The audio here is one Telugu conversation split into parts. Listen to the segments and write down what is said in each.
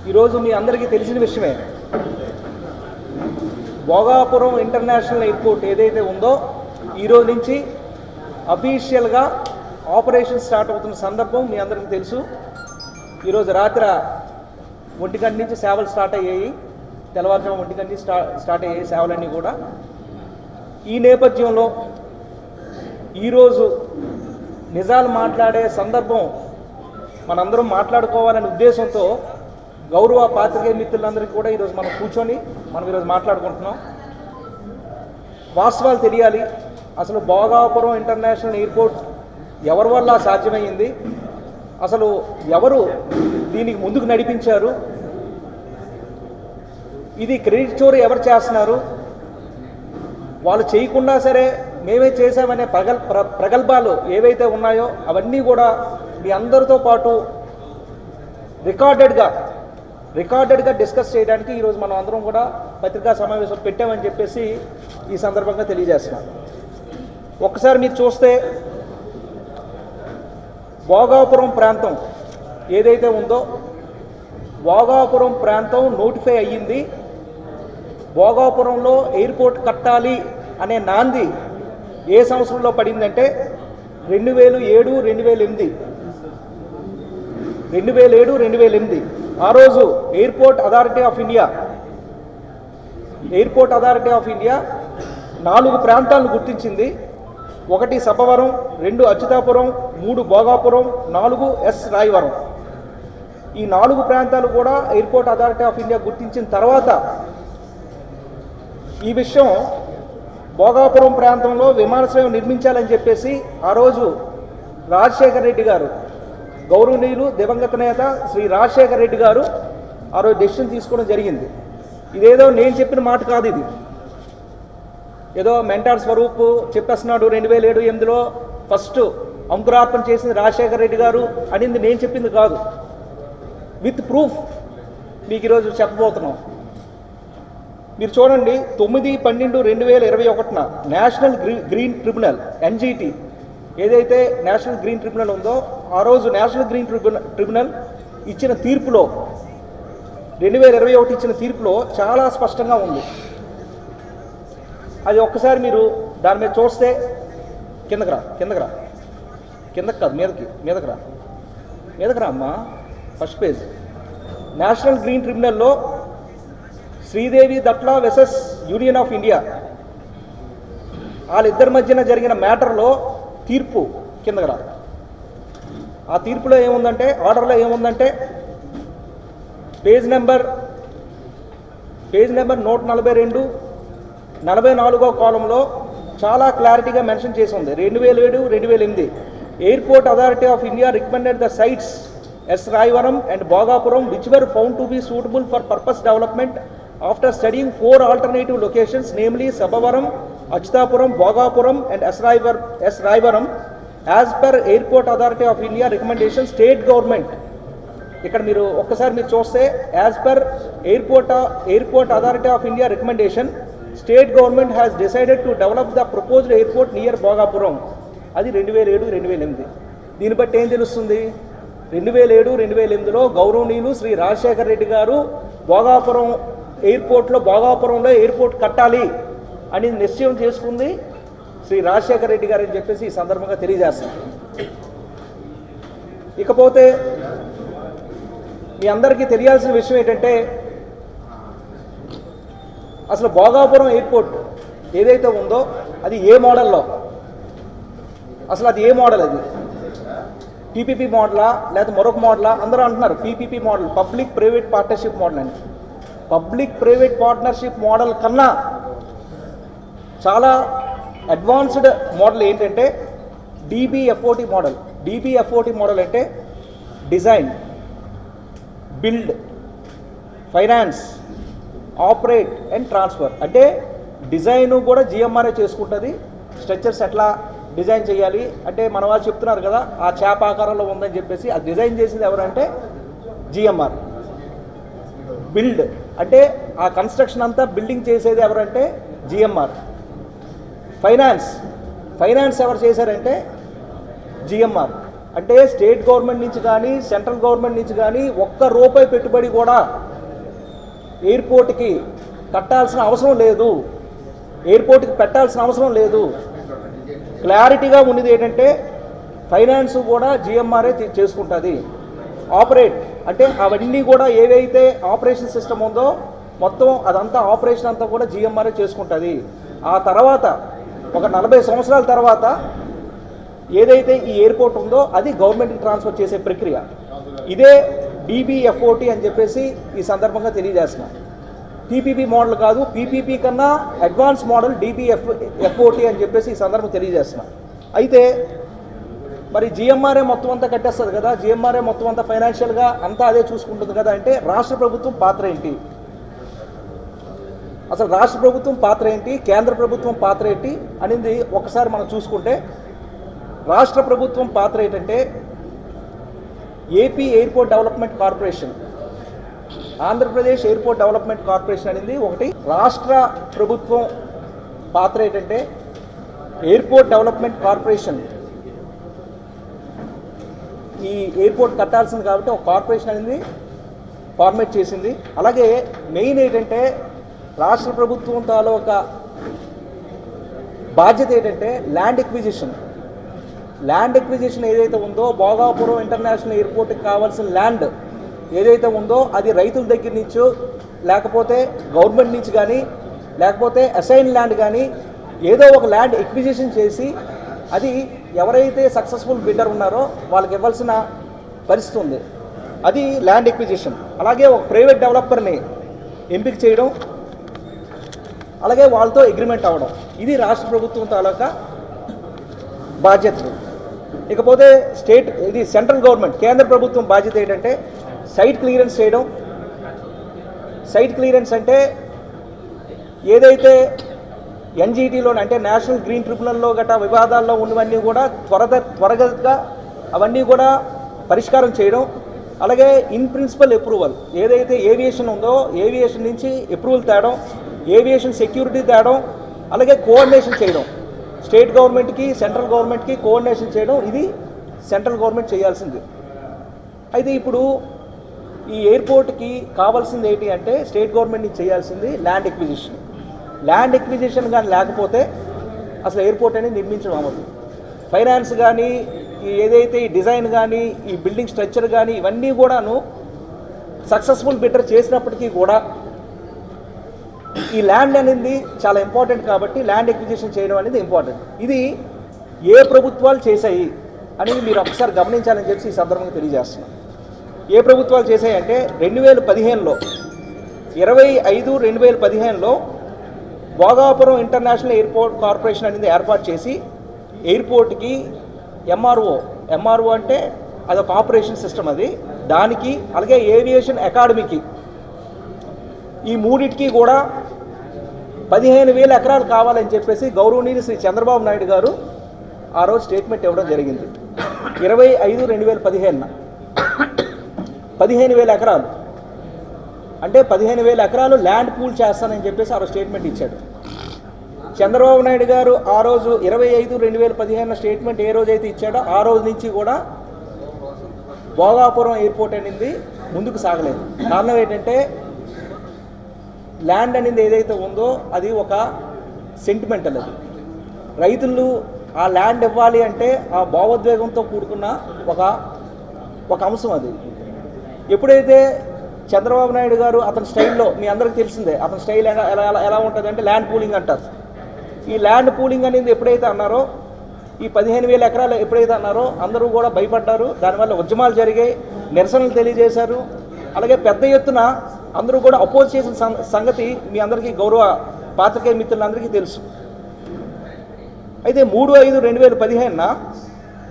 ఈరోజు మీ అందరికీ తెలిసిన విషయమే, భోగాపురం ఇంటర్నేషనల్ ఎయిర్పోర్ట్ ఏదైతే ఉందో ఈరోజు నుంచి అఫీషియల్గా ఆపరేషన్ స్టార్ట్ అవుతున్న సందర్భం మీ అందరికీ తెలుసు. ఈరోజు రాత్రి 1 గంట నుంచి సేవలు స్టార్ట్ అయ్యాయి, తెల్లవారుజాము 1 గంట నుంచి స్టార్ట్ అయ్యాయి సేవలన్నీ కూడా. ఈ నేపథ్యంలో ఈరోజు నిజాలు మాట్లాడే సందర్భం మనందరం మాట్లాడుకోవాలనే ఉద్దేశంతో గౌరవ పాత్రికేయ మిత్రులందరికీ కూడా ఈరోజు మనం కూర్చొని ఈరోజు మాట్లాడుకుంటున్నాం. వాస్తవాలు తెలియాలి. అసలు భోగాపురం ఇంటర్నేషనల్ ఎయిర్పోర్ట్ ఎవరి వల్ల సాధ్యమైంది, అసలు ఎవరు దీనికి ముందుకు నడిపించారు, ఇది క్రెడిట్ చోరీ ఎవరు చేస్తున్నారు, వాళ్ళు చేయకుండా సరే మేమే చేసామనే ప్రగల్భాలు ఏవైతే ఉన్నాయో అవన్నీ కూడా మీ అందరితో పాటు రికార్డెడ్గా డిస్కస్ చేయడానికి ఈరోజు మనం అందరం కూడా పత్రికా సమావేశం పెట్టామని చెప్పేసి ఈ సందర్భంగా తెలియజేస్తున్నాం. ఒక్కసారి మీరు చూస్తే భోగాపురం ప్రాంతం ఏదైతే ఉందో భోగాపురం ప్రాంతం నోటిఫై అయ్యింది. భోగాపురంలో ఎయిర్పోర్ట్ కట్టాలి అనే నాంది ఏ సంవత్సరంలో పడిందంటే 2007-2008 ఆ రోజు ఎయిర్పోర్ట్ అథారిటీ ఆఫ్ ఇండియా 4 ప్రాంతాలను గుర్తించింది. 1 సబ్బవరం, 2 అచ్యుతాపురం, 3 భోగాపురం, 4 ఎస్ రాయవరం. ఈ 4 ప్రాంతాలు కూడా ఎయిర్పోర్ట్ అథారిటీ ఆఫ్ ఇండియా గుర్తించిన తర్వాత ఈ విషయం భోగాపురం ప్రాంతంలో విమానాశ్రయం నిర్మించాలని చెప్పేసి ఆ రోజు రాజశేఖర రెడ్డి గారు, గౌరవనీయులు దివంగత నేత శ్రీ రాజశేఖర రెడ్డి గారు ఆ రోజు డెసిషన్ తీసుకోవడం జరిగింది. ఇదేదో నేను చెప్పిన మాట కాదు, ఇది ఏదో మెంటార్ స్వరూప్ చెప్పేస్తున్నాడు 2007-2008లో ఫస్ట్ అంకురార్పణ చేసింది రాజశేఖర రెడ్డి గారు అనింది నేను చెప్పింది కాదు. విత్ ప్రూఫ్ మీకు ఈరోజు చెప్పబోతున్నాం. మీరు చూడండి, 9/12/2021 నేషనల్ గ్రీన్ ట్రిబ్యునల్ ఎన్జిటి ఏదైతే నేషనల్ గ్రీన్ ట్రిబ్యునల్ ఉందో ఆ రోజు నేషనల్ గ్రీన్ ట్రిబ్యునల్ ఇచ్చిన తీర్పులో 2021 ఇచ్చిన తీర్పులో చాలా స్పష్టంగా ఉంది. అది ఒక్కసారి మీరు దాని మీద చూస్తే కిందకు కాదు మీదకి రా అమ్మా. ఫస్ట్ పేజ్ నేషనల్ గ్రీన్ ట్రిబ్యునల్లో Sridevi Datla versus union of India వాళ్ళిద్దరి మధ్యన జరిగిన మ్యాటర్లో తీర్పు కిందకు రా. ఆ తీర్పులో ఏముందంటే, ఆర్డర్లో ఏముందంటే పేజ్ నెంబర్ 142 44వ కాలంలో చాలా క్లారిటీగా మెన్షన్ చేసి ఉంది. 2007-2008 airport authority of India recommended the sites S Rayavaram and Bhogapuram which were found to be suitable for purpose development after studying 4 alternative locations, namely Sabavaram, Achutapuram, Bhogapuram and S. Raivaram, as per Airport Authority of India recommendation, state government. ఇక్కడ మీరు ఒక్కసారి మీరు చూస్తే as per airport authority of India recommendation state government has decided to develop the proposed airport near Bhogapuram. అది 2007-2008. దీన్ని బట్టి ఏం తెలుస్తుంది, 2007-2008లో గౌరవనీయులు శ్రీ రాజశేఖర రెడ్డి గారు భోగాపురంలో ఎయిర్పోర్ట్ కట్టాలి అని నిశ్చయం చేసుకుంది శ్రీ రాజశేఖర రెడ్డి గారు అని చెప్పేసి ఈ సందర్భంగా తెలియజేస్తాం. ఇకపోతే మీ అందరికీ తెలియాల్సిన విషయం ఏంటంటే, అసలు భోగాపురం ఎయిర్పోర్ట్ ఏదైతే ఉందో అది ఏ మోడల్లో, అసలు అది ఏ మోడల్, అది పీపీపీ మోడలా లేదా మరొక మోడలా? అందరూ అంటున్నారు PPP model, public private partnership model అని. పబ్లిక్ ప్రైవేట్ పార్ట్నర్షిప్ మోడల్ కన్నా చాలా అడ్వాన్స్డ్ మోడల్ ఏంటంటే DBFOT మోడల్. DBFOT మోడల్ అంటే design, build, finance, operate and transfer. అంటే డిజైన్ కూడా GMRఏ చేసుకుంటుంది. స్ట్రక్చర్స్ ఎట్లా డిజైన్ చేయాలి అంటే మన వాళ్ళు చెప్తున్నారు కదా, ఆ చేప ఆకారంలో ఉందని చెప్పేసి ఆ డిజైన్ చేసింది ఎవరంటే GMR. బిల్డ్ అంటే ఆ కన్స్ట్రక్షన్ అంతా బిల్డింగ్ చేసేది ఎవరంటే GMR. ఫైనాన్స్ ఎవరు చేశారంటే GMR. అంటే స్టేట్ గవర్నమెంట్ నుంచి కానీ సెంట్రల్ గవర్నమెంట్ నుంచి కానీ ఒక్క రూపాయి పెట్టుబడి కూడా ఎయిర్పోర్ట్కి కట్టాల్సిన అవసరం లేదు, ఎయిర్పోర్ట్కి పెట్టాల్సిన అవసరం లేదు. క్లారిటీగా ఉన్నది ఏంటంటే ఫైనాన్స్ కూడా జిఎంఆర్ఏ చేసుకుంటుంది. ఆపరేట్ అంటే అవన్నీ కూడా ఏవైతే ఆపరేషన్ సిస్టమ్ ఉందో మొత్తం అదంతా ఆపరేషన్ అంతా కూడా జిఎంఆర్ఏ చేసుకుంటుంది. ఆ తర్వాత ఒక 40 సంవత్సరాల తర్వాత ఏదైతే ఈ ఎయిర్పోర్ట్ ఉందో అది గవర్నమెంట్కి ట్రాన్స్ఫర్ చేసే ప్రక్రియ. ఇదే DBFOT అని చెప్పేసి ఈ సందర్భంగా తెలియజేస్తున్నాం. PPP మోడల్ కాదు, PPP కన్నా అడ్వాన్స్ మోడల్ DBFOT అని చెప్పేసి ఈ సందర్భం తెలియజేస్తున్నాం. అయితే మరి జిఎంఆర్ఏ మొత్తం అంతా కట్టేస్తుంది కదా, జిఎంఆర్ఏ మొత్తం అంతా ఫైనాన్షియల్గా అంతా అదే చూసుకుంటుంది కదా అంటే రాష్ట్ర ప్రభుత్వం పాత్ర ఏంటి, అసలు రాష్ట్ర ప్రభుత్వం పాత్ర ఏంటి, కేంద్ర ప్రభుత్వం పాత్ర ఏంటి అనేది ఒకసారి మనం చూసుకుంటే రాష్ట్ర ప్రభుత్వం పాత్ర ఏంటంటే AP airport development corporation, Andhra Pradesh airport development corporation అనేది ఒకటి. రాష్ట్ర ప్రభుత్వం పాత్ర ఏంటంటే ఎయిర్పోర్ట్ డెవలప్మెంట్ కార్పొరేషన్ ఈ ఎయిర్పోర్ట్ కట్టాల్సింది కాబట్టి ఒక కార్పొరేషన్ అనేది ఫార్మేట్ చేసింది. అలాగే మెయిన్ ఏంటంటే రాష్ట్ర ప్రభుత్వం తాలూకా బాధ్యత ఏంటంటే ల్యాండ్ ఎక్విజిషన్. ల్యాండ్ ఎక్విజిషన్ ఏదైతే ఉందో భోగాపురం ఇంటర్నేషనల్ ఎయిర్పోర్ట్కి కావాల్సిన ల్యాండ్ ఏదైతే ఉందో అది రైతుల దగ్గర నుంచో లేకపోతే గవర్నమెంట్ నుంచి కానీ లేకపోతే అసైన్ ల్యాండ్ కానీ ఏదో ఒక ల్యాండ్ ఎక్విజిషన్ చేసి అది ఎవరైతే సక్సెస్ఫుల్ బిడ్డర్ ఉన్నారో వాళ్ళకి ఇవ్వాల్సిన పరిస్థితి ఉంది. అది ల్యాండ్ ఎక్విజిషన్. అలాగే ఒక ప్రైవేట్ డెవలపర్ని ఎంపిక చేయడం, అలాగే వాళ్ళతో అగ్రిమెంట్ అవ్వడం, ఇది రాష్ట్ర ప్రభుత్వం తాలూకా బాధ్యతలు. ఇకపోతే ఇది సెంట్రల్ గవర్నమెంట్ కేంద్ర ప్రభుత్వం బాధ్యత ఏంటంటే సైట్ క్లియరెన్స్ చేయడం. సైట్ క్లియరెన్స్ అంటే ఏదైతే NGTలో అంటే నేషనల్ గ్రీన్ ట్రిబ్యునల్లో గట్రా వివాదాల్లో ఉన్నవన్నీ కూడా త్వరగా అవన్నీ కూడా పరిష్కారం చేయడం. అలాగే ఇన్ ప్రిన్సిపల్ అప్రూవల్ ఏదైతే ఏవియేషన్ ఉందో ఏవియేషన్ నుంచి అప్రూవల్ తేవడం, ఏవియేషన్ సెక్యూరిటీ తేవడం, అలాగే కోఆర్డినేషన్ చేయడం, స్టేట్ గవర్నమెంట్కి సెంట్రల్ గవర్నమెంట్కి కోఆర్డినేషన్ చేయడం, ఇది సెంట్రల్ గవర్నమెంట్ చేయాల్సింది. అయితే ఇప్పుడు ఈ ఎయిర్పోర్ట్కి కావాల్సింది ఏంటి అంటే స్టేట్ గవర్నమెంట్ని చేయాల్సింది ల్యాండ్ ఎక్విజిషన్. ల్యాండ్ ఎక్విజిషన్ కానీ లేకపోతే అసలు ఎయిర్పోర్ట్ అనేది నిర్మించడం అవ్వదు. ఫైనాన్స్ కానీ ఏదైతే ఈ డిజైన్ కానీ ఈ బిల్డింగ్ స్ట్రక్చర్ కానీ ఇవన్నీ కూడాను సక్సెస్ఫుల్ బిడ్డర్ చేసినప్పటికీ కూడా ఈ ల్యాండ్ అనేది చాలా ఇంపార్టెంట్ కాబట్టి ల్యాండ్ ఎక్విజిషన్ చేయడం అనేది ఇంపార్టెంట్. ఇది ఏ ప్రభుత్వాలు చేశాయి అనేది మీరు ఒకసారి గమనించాలని చెప్పి ఈ సందర్భంగా తెలియజేస్తున్నాం. ఏ ప్రభుత్వాలు చేశాయంటే 2015లో 25/2015లో భోగాపురం ఇంటర్నేషనల్ ఎయిర్పోర్ట్ కార్పొరేషన్ అనేది ఏర్పాటు చేసి ఎయిర్పోర్ట్కి ఎంఆర్ఓ అంటే అదొక ఆపరేషన్ సిస్టమ్, అది దానికి అలాగే ఏవియేషన్ అకాడమీకి ఈ మూడింటికి కూడా 15,000 ఎకరాలు కావాలని చెప్పేసి గౌరవనీయులు శ్రీ చంద్రబాబు నాయుడు గారు ఆ రోజు స్టేట్మెంట్ ఇవ్వడం జరిగింది. 25/2015 15,000 ఎకరాలు అంటే 15,000 ఎకరాలు ల్యాండ్ పూల్ చేస్తానని చెప్పేసి ఆ రోజు స్టేట్మెంట్ ఇచ్చాడు చంద్రబాబు నాయుడు గారు. ఆ రోజు 25/2015 స్టేట్మెంట్ ఏ రోజైతే ఇచ్చాడో ఆ రోజు నుంచి కూడా భోగాపురం ఎయిర్పోర్ట్ అనేది ముందుకు సాగలేదు. కారణం ఏంటంటే ల్యాండ్ అనేది ఏదైతే ఉందో అది ఒక సెంటిమెంటల్, అది రైతులు ఆ ల్యాండ్ ఇవ్వాలి అంటే ఆ భావోద్వేగంతో కూడుకున్న ఒక అంశం. అది ఎప్పుడైతే చంద్రబాబు నాయుడు గారు అతని స్టైల్లో మీ అందరికీ తెలిసిందే, అతని స్టైల్ ఎలా ఉంటుంది అంటే ల్యాండ్ పూలింగ్ అంటారు. ఈ ల్యాండ్ పూలింగ్ అనేది ఎప్పుడైతే అన్నారో ఈ 15,000 ఎకరాలు ఎప్పుడైతే అన్నారో అందరూ కూడా భయపడ్డారు. దానివల్ల ఉద్యమాలు జరిగాయి, నిరసనలు తెలియజేశారు. అలాగే పెద్ద ఎత్తున అందరూ కూడా అపోజ్ చేసిన సంగతి మీ అందరికీ గౌరవ పాత్రికేయ మిత్రులందరికీ తెలుసు. అయితే 3/5/2015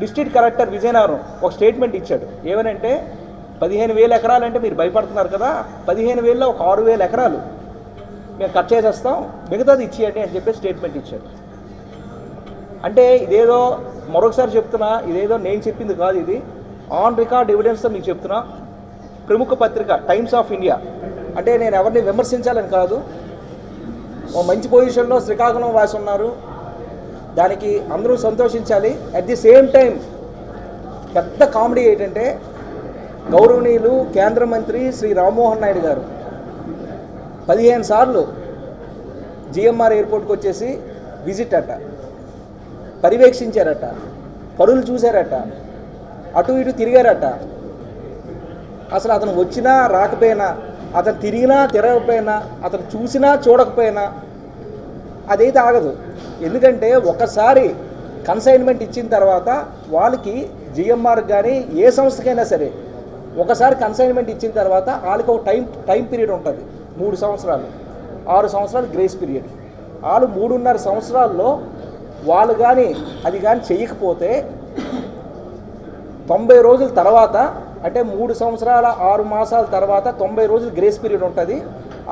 డిస్ట్రిక్ట్ కలెక్టర్ విజయనగరం ఒక స్టేట్మెంట్ ఇచ్చాడు. ఏమనంటే 15,000 ఎకరాలు అంటే మీరు భయపడుతున్నారు కదా, 15,000లో ఒక 6,000 ఎకరాలు మేము కట్ చేసేస్తాం, మిగతాది ఇచ్చేయండి అని చెప్పి స్టేట్మెంట్ ఇచ్చాడు. అంటే ఇదేదో మరొకసారి చెప్తున్నా, ఇదేదో నేను చెప్పింది కాదు, ఇది ఆన్ రికార్డ్ ఎవిడెన్స్తో మీకు చెప్తున్నా. ప్రముఖ పత్రిక టైమ్స్ ఆఫ్ ఇండియా, అంటే నేను ఎవరిని విమర్శించాలని కాదు, ఓ మంచి పొజిషన్లో శ్రీకాకుళం వాసి ఉన్నారు, దానికి అందరూ సంతోషించాలి. అట్ ది సేమ్ టైం పెద్ద కామెడీ ఏంటంటే గౌరవనీయులు కేంద్ర మంత్రి శ్రీ రామ్మోహన్ నాయుడు గారు 15 సార్లు జిఎంఆర్ ఎయిర్పోర్ట్కి వచ్చేసి విజిట్ అట, పర్యవేక్షించారట, పనులు చూశారట, అటు ఇటు తిరిగారట. అసలు అతను వచ్చినా రాకపోయినా, అతను తిరిగినా తిరగకపోయినా, అతను చూసినా చూడకపోయినా అదైతే ఆగదు. ఎందుకంటే ఒకసారి కన్సైన్మెంట్ ఇచ్చిన తర్వాత వాళ్ళకి జిఎంఆర్ కానీ ఏ సంస్థకైనా సరే ఒకసారి కన్సైన్మెంట్ ఇచ్చిన తర్వాత వాళ్ళకి ఒక టైం పీరియడ్ ఉంటుంది. 3 సంవత్సరాలు 6 సంవత్సరాలు గ్రేస్ పీరియడ్. వాళ్ళు 3.5 సంవత్సరాల్లో వాళ్ళు కానీ అది కానీ చేయకపోతే 90 రోజుల తర్వాత, అంటే 3 సంవత్సరాల 6 మాసాల తర్వాత 90 రోజులు గ్రేస్ పీరియడ్ ఉంటుంది.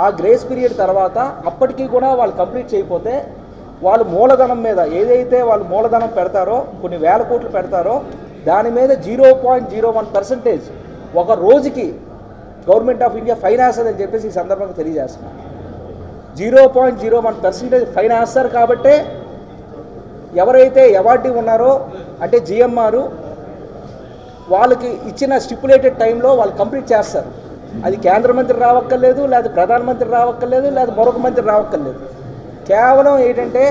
ఆ గ్రేస్ పీరియడ్ తర్వాత అప్పటికీ కూడా వాళ్ళు కంప్లీట్ చేయకపోతే వాళ్ళు మూలధనం మీద ఏదైతే వాళ్ళు మూలధనం పెడతారో, కొన్ని వేల కోట్లు పెడతారో, దాని మీద 0.01% ఒక రోజుకి గవర్నమెంట్ ఆఫ్ ఇండియా ఫైన్ వేస్తుంది అని చెప్పేసి ఈ సందర్భంగా తెలియజేస్తున్నాను. 0.01% ఫైన్ వేస్తారు. కాబట్టే ఎవరైతే అవార్డీ ఉన్నారో అంటే జిఎంఆర్ వాళ్ళకి ఇచ్చిన స్టిపులేటెడ్ టైంలో వాళ్ళు కంప్లీట్ చేస్తారు. అది కేంద్ర మంత్రి రావక్కర్లేదు, లేదా ప్రధానమంత్రి రావక్కర్లేదు, లేదా మరొక మంత్రి రావక్కర్లేదు. కేవలం ఏంటంటే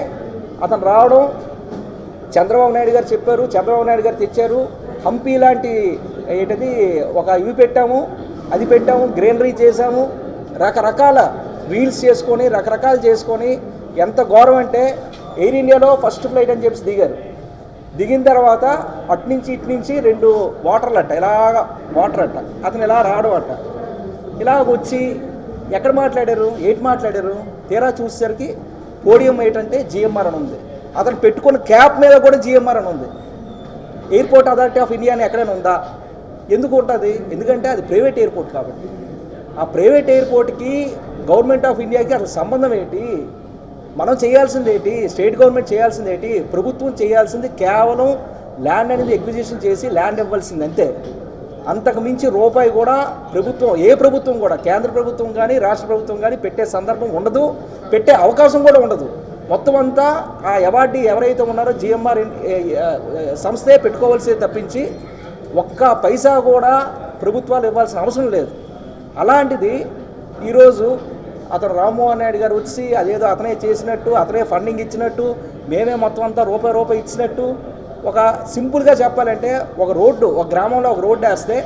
అతను రావడం, చంద్రబాబు నాయుడు గారు చెప్పారు, చంద్రబాబు నాయుడు గారు తెచ్చారు, హంపీ లాంటి ఏంటది ఒక ఇవి పెట్టాము, అది పెట్టాము, గ్రీనరీ చేశాము, రకరకాల వీల్స్ చేసుకొని రకరకాలు చేసుకొని ఎంత ఘోరం అంటే ఎయిర్ ఇండియాలో ఫస్ట్ ఫ్లైట్ అని చెప్పి దిగారు. దిగిన తర్వాత అట్నుంచి ఇట్నుంచి 2 వాటర్లు అట్ట, ఇలాగ వాటర్ అట్ట, అతను ఇలా రావడం అట్ట, ఇలాగ వచ్చి ఎక్కడ మాట్లాడారు, ఏంటి మాట్లాడారు, తీరా చూసేసరికి పోడియం ఏంటంటే జిఎంఆర్ అని ఉంది. అతను పెట్టుకున్న క్యాప్ మీద కూడా జిఎంఆర్ అని ఉంది. ఎయిర్పోర్ట్ అథారిటీ ఆఫ్ ఇండియా అని ఎక్కడైనా ఉందా? ఎందుకు ఉంటుంది? ఎందుకంటే అది ప్రైవేట్ ఎయిర్పోర్ట్ కాబట్టి. ఆ ప్రైవేట్ ఎయిర్పోర్ట్కి గవర్నమెంట్ ఆఫ్ ఇండియాకి అసలు సంబంధం ఏంటి? మనం చేయాల్సింది ఏంటి? స్టేట్ గవర్నమెంట్ చేయాల్సింది ఏంటి? ప్రభుత్వం చేయాల్సింది కేవలం ల్యాండ్ అనేది ఎక్విజిషన్ చేసి ల్యాండ్ ఇవ్వాల్సింది అంతే. అంతకు మించి రూపాయి కూడా ప్రభుత్వం, ఏ ప్రభుత్వం కూడా, కేంద్ర ప్రభుత్వం కానీ రాష్ట్ర ప్రభుత్వం కానీ పెట్టే సందర్భం ఉండదు, పెట్టే అవకాశం కూడా ఉండదు. మొత్తం అంతా ఆ అవార్డీ ఎవరైతే ఉన్నారో జిఎంఆర్ సంస్థే పెట్టుకోవాల్సి తప్పించి ఒక్క పైసా కూడా ప్రభుత్వాలు ఇవ్వాల్సిన అవసరం లేదు. అలాంటిది ఈరోజు అతను రామ్మోహన్ నాయుడు గారు వచ్చి అదేదో అతనే చేసినట్టు, అతనే ఫండింగ్ ఇచ్చినట్టు, మేమే మొత్తం అంతా రూపాయి ఇచ్చినట్టు, ఒక సింపుల్గా చెప్పాలంటే ఒక రోడ్డు, ఒక గ్రామంలో ఒక రోడ్డు వేస్తే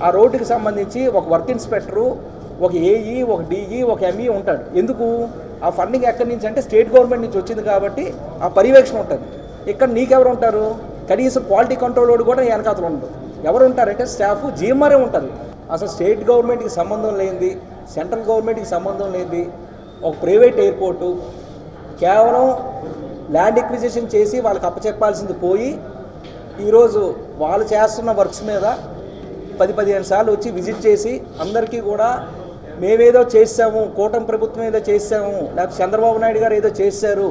ఆ రోడ్డుకి సంబంధించి ఒక వర్క్ ఇన్స్పెక్టరు, ఒక ఏఈ, ఒక డిఈ, ఒక ఎంఈ ఉంటాడు. ఎందుకు? ఆ ఫండింగ్ ఎక్కడి నుంచి అంటే స్టేట్ గవర్నమెంట్ నుంచి వచ్చింది కాబట్టి ఆ పర్యవేక్షణ ఉంటుంది. ఇక్కడ నీకెవరు ఉంటారు? కనీసం క్వాలిటీ కంట్రోల్ వాడు కూడా వెనకాతలు ఉండదు. ఎవరు ఉంటారంటే స్టాఫ్ జిఎంఆర్ఏ ఉంటారు. అసలు స్టేట్ గవర్నమెంట్కి సంబంధం లేనిది, సెంట్రల్ గవర్నమెంట్కి సంబంధం లేనిది ఒక ప్రైవేట్ ఎయిర్పోర్టు కేవలం ల్యాండ్ ఎక్విజిషన్ చేసి వాళ్ళకి అప్పచెప్పాల్సింది పోయి ఈరోజు వాళ్ళు చేస్తున్న వర్క్స్ మీద 10-15 సార్లు వచ్చి విజిట్ చేసి అందరికీ కూడా మేమేదో చేసాము, కూటమి ప్రభుత్వం ఏదో చేసాము, లేకపోతే చంద్రబాబు నాయుడు గారు ఏదో చేశారు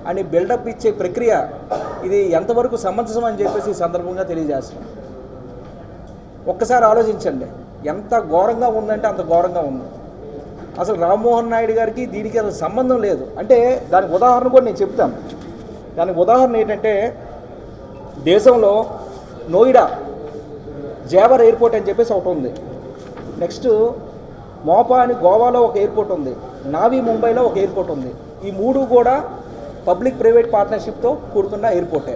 అని బిల్డప్ ఇచ్చే ప్రక్రియ ఇది ఎంతవరకు సమంజసం అని చెప్పేసి ఈ సందర్భంగా తెలియజేస్తున్నాం. ఒక్కసారి ఆలోచించండి, ఎంత ఘోరంగా ఉందంటే అంత ఘోరంగా ఉంది. అసలు రామ్మోహన్ నాయుడు గారికి దీనికి అసలు సంబంధం లేదు. అంటే దానికి ఉదాహరణ కూడా నేను చెప్తాను. దానికి ఉదాహరణ ఏంటంటే దేశంలో నోయిడా జేవర్ ఎయిర్పోర్ట్ అని చెప్పేసి ఒకటి ఉంది. నెక్స్ట్ మోపా అని గోవాలో ఒక ఎయిర్పోర్ట్ ఉంది. నావీ ముంబైలో ఒక ఎయిర్పోర్ట్ ఉంది. ఈ 3 కూడా పబ్లిక్ ప్రైవేట్ పార్ట్నర్షిప్తో కూడుకున్న ఎయిర్పోర్టే.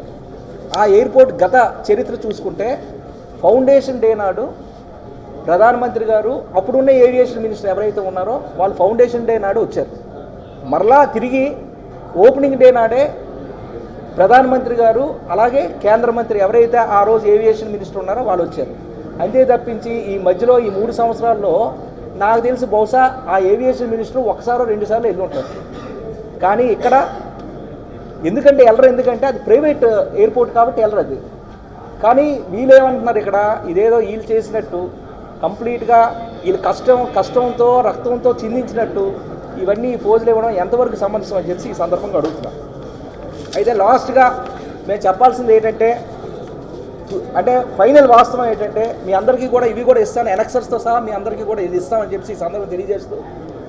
ఆ ఎయిర్పోర్ట్ గత చరిత్ర చూసుకుంటే ఫౌండేషన్ డే నాడు ప్రధానమంత్రి గారు, అప్పుడున్న ఏవియేషన్ మినిస్టర్ ఎవరైతే ఉన్నారో వాళ్ళు ఫౌండేషన్ డే నాడు వచ్చారు. మరలా తిరిగి ఓపెనింగ్ డే నాడే ప్రధానమంత్రి గారు అలాగే కేంద్ర మంత్రి ఎవరైతే ఆ రోజు ఏవియేషన్ మినిస్టర్ ఉన్నారో వాళ్ళు వచ్చారు. అంతే తప్పించి ఈ మధ్యలో ఈ 3 సంవత్సరాల్లో నాకు తెలిసి బహుశా ఆ ఏవియేషన్ మినిస్టర్ 1-2 సార్లు వెళ్ళి ఉంటారు. కానీ ఇక్కడ ఎందుకంటే ఎందుకంటే అది ప్రైవేట్ ఎయిర్పోర్ట్ కాబట్టి వెళ్ళరు అది. కానీ వీళ్ళు ఏమంటున్నారు, ఇక్కడ ఇదేదో వీళ్ళు చేసినట్టు కంప్లీట్గా వీళ్ళు కష్టంతో రక్తంతో చిందించినట్టు ఇవన్నీ పోజులు ఇవ్వడం ఎంతవరకు సమంజసం అని చెప్పి ఈ సందర్భంగా అడుగుతున్నాం. అయితే లాస్ట్గా మేము చెప్పాల్సింది ఏంటంటే, అంటే ఫైనల్ వాస్తవం ఏంటంటే మీ అందరికీ కూడా ఇవి కూడా ఇస్తాను, ఎనక్సర్స్తో సహా మీ అందరికీ కూడా ఇది ఇస్తామని చెప్పి ఈ సందర్భం తెలియజేస్తూ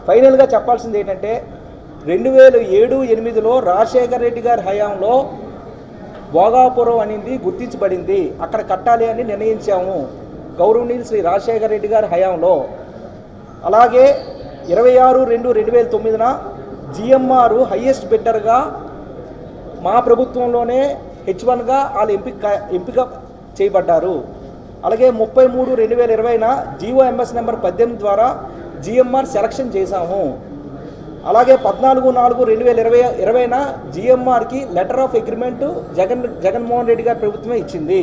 ఫైనల్గా చెప్పాల్సింది ఏంటంటే 2007-8లో రాజశేఖర రెడ్డి గారి హయాంలో భోగాపురం అనేది గుర్తించబడింది, అక్కడ కట్టాలి అని నిర్ణయించాము గౌరవనీయులు శ్రీ రాజశేఖర రెడ్డి గారి హయాంలో. అలాగే 26/2/2009 జిఎంఆర్ హయ్యెస్ట్ బిడ్డర్గా మా ప్రభుత్వంలోనే H1గా వాళ్ళు ఎంపిక చేయబడ్డారు. అలాగే 33/2020 GOMS నెంబర్ 18 ద్వారా జిఎంఆర్ సెలక్షన్ చేశాము. అలాగే 14/4/2020 జిఎంఆర్కి letter of agreement Jaganmohan Reddy గారి ప్రభుత్వమే ఇచ్చింది.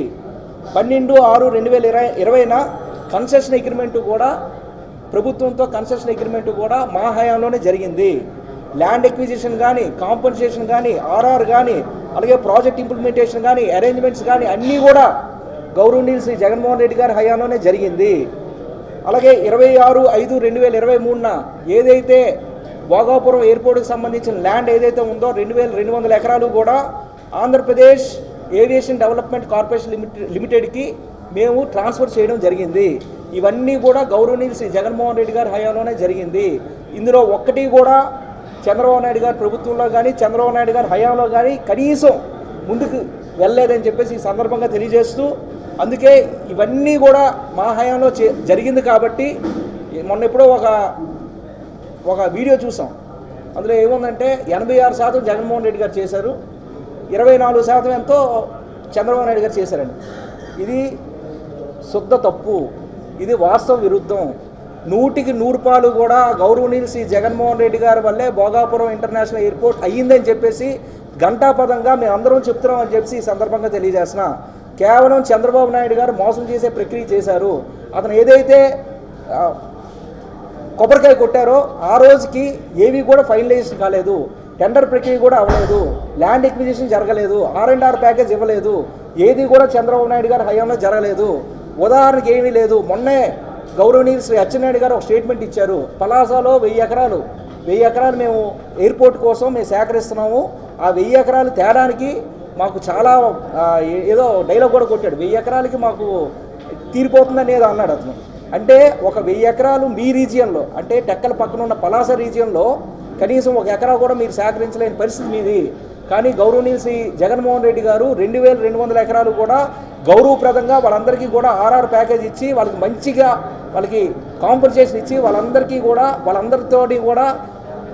12/6/2020 కన్సెషన్ అగ్రిమెంటు కూడా ప్రభుత్వంతో కన్సెషన్ అగ్రిమెంటు కూడా మా హయాంలోనే జరిగింది. ల్యాండ్ ఎక్విజిషన్ కానీ, కాంపన్సేషన్ కానీ, ఆర్ఆర్ కానీ, అలాగే ప్రాజెక్ట్ ఇంప్లిమెంటేషన్ కానీ, అరేంజ్మెంట్స్ కానీ అన్నీ కూడా గౌరవనీయులు శ్రీ జగన్మోహన్ రెడ్డి గారి హయాంలోనే జరిగింది. అలాగే 26/5/2023 ఏదైతే భోగాపురం ఎయిర్పోర్ట్కి సంబంధించిన ల్యాండ్ ఏదైతే ఉందో 2200 ఎకరాలు కూడా ఆంధ్రప్రదేశ్ ఏవియేషన్ డెవలప్మెంట్ కార్పొరేషన్ లిమిటెడ్కి మేము ట్రాన్స్ఫర్ చేయడం జరిగింది. ఇవన్నీ కూడా గౌరవనీయులు శ్రీ జగన్మోహన్ రెడ్డి గారి హయాంలోనే జరిగింది. ఇందులో ఒక్కటి కూడా చంద్రబాబు నాయుడు గారి ప్రభుత్వంలో కానీ, చంద్రబాబు నాయుడు గారి హయాంలో కానీ కనీసం ముందుకు వెళ్ళలేదని చెప్పేసి ఈ సందర్భంగా తెలియజేస్తూ, అందుకే ఇవన్నీ కూడా మా హయాంలో జరిగింది కాబట్టి మొన్న ఎప్పుడో ఒక వీడియో చూసాం. అందులో ఏముందంటే 86% జగన్మోహన్ రెడ్డి గారు చేశారు, 24% ఎంతో చంద్రబాబు నాయుడు గారు చేశారండి. ఇది శుద్ధ తప్పు, ఇది వాస్తవ విరుద్ధం. 100కి 100 కూడా గౌరవనీయులు శ్రీ జగన్మోహన్ రెడ్డి గారి వల్లే భోగాపురం ఇంటర్నేషనల్ ఎయిర్పోర్ట్ అయ్యిందని చెప్పేసి ఘంటాపదంగా మేము అందరం చెప్తున్నామని చెప్పి ఈ సందర్భంగా తెలియజేస్తున్నా. కేవలం చంద్రబాబు నాయుడు గారు మోసం చేసే ప్రక్రియ చేశారు. అతను ఏదైతే కొబ్బరికాయ కొట్టారో ఆ రోజుకి ఏవి కూడా ఫైనలైజేషన్ కాలేదు, టెండర్ ప్రక్రియ కూడా అవ్వలేదు, ల్యాండ్ ఎక్విజిషన్ జరగలేదు, R&R ప్యాకేజ్ ఇవ్వలేదు, ఏది కూడా చంద్రబాబు నాయుడు గారి హయాంలో జరగలేదు. ఉదాహరణకి ఏమీ లేదు. మొన్నే గౌరవనీయులు శ్రీ అచ్చెన్నాయుడు గారు ఒక స్టేట్మెంట్ ఇచ్చారు, పలాసలో 1000 ఎకరాలు మేము ఎయిర్పోర్ట్ కోసం మేము సేకరిస్తున్నాము, ఆ 1000 ఎకరాలు తేడానికి మాకు చాలా ఏదో డైలాగ్ కూడా కొట్టాడు, 1000 ఎకరాలకి మాకు తీరిపోతుందని ఏదో అన్నాడు అతను. అంటే ఒక 1000 ఎకరాలు మీ రీజియన్లో, అంటే టెక్కల పక్కన ఉన్న పలాస రీజియన్లో కనీసం 1 ఎకరా కూడా మీరు సేకరించలేని పరిస్థితి మీది. కానీ గౌరవనీయులు శ్రీ జగన్మోహన్ రెడ్డి గారు 2200 ఎకరాలు కూడా గౌరవప్రదంగా వాళ్ళందరికీ కూడా RR ప్యాకేజ్ ఇచ్చి వాళ్ళకి మంచిగా వాళ్ళకి కాంపన్సేషన్ ఇచ్చి వాళ్ళందరితోటి కూడా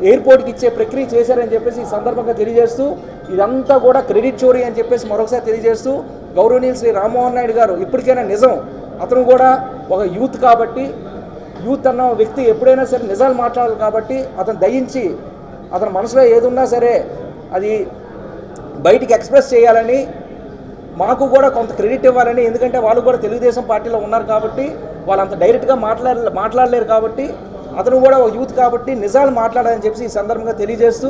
ఎయిర్పోర్ట్కి ఇచ్చే ప్రక్రియ చేశారని చెప్పేసి ఈ సందర్భంగా తెలియజేస్తూ, ఇదంతా కూడా క్రెడిట్ చోరీ అని చెప్పేసి మరొకసారి తెలియజేస్తూ, గౌరవనీయులు శ్రీ రామ్మోహన్ నాయుడు గారు ఇప్పటికైనా నిజం, అతను కూడా ఒక యూత్ కాబట్టి, యూత్ అన్న వ్యక్తి ఎప్పుడైనా సరే నిజాలు మాట్లాడాలి కాబట్టి అతను దయించి అతని మనసులో ఏదున్నా సరే అది బయటికి ఎక్స్ప్రెస్ చేయాలని, మాకు కూడా కొంత క్రెడిట్ ఇవ్వాలని. ఎందుకంటే వాళ్ళు కూడా తెలుగుదేశం పార్టీలో ఉన్నారు కాబట్టి వాళ్ళు అంత డైరెక్ట్గా మాట్లాడలేరు కాబట్టి అతను కూడా ఒక యూత్ కాబట్టి నిజాలు మాట్లాడాలని చెప్పి ఈ సందర్భంగా తెలియజేస్తూ,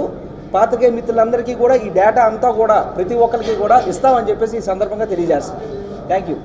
పాత్రికేయ మిత్రులందరికీ కూడా ఈ డేటా అంతా కూడా ప్రతి ఒక్కరికి కూడా ఇస్తామని చెప్పేసి ఈ సందర్భంగా తెలియజేస్తాం. Thank you.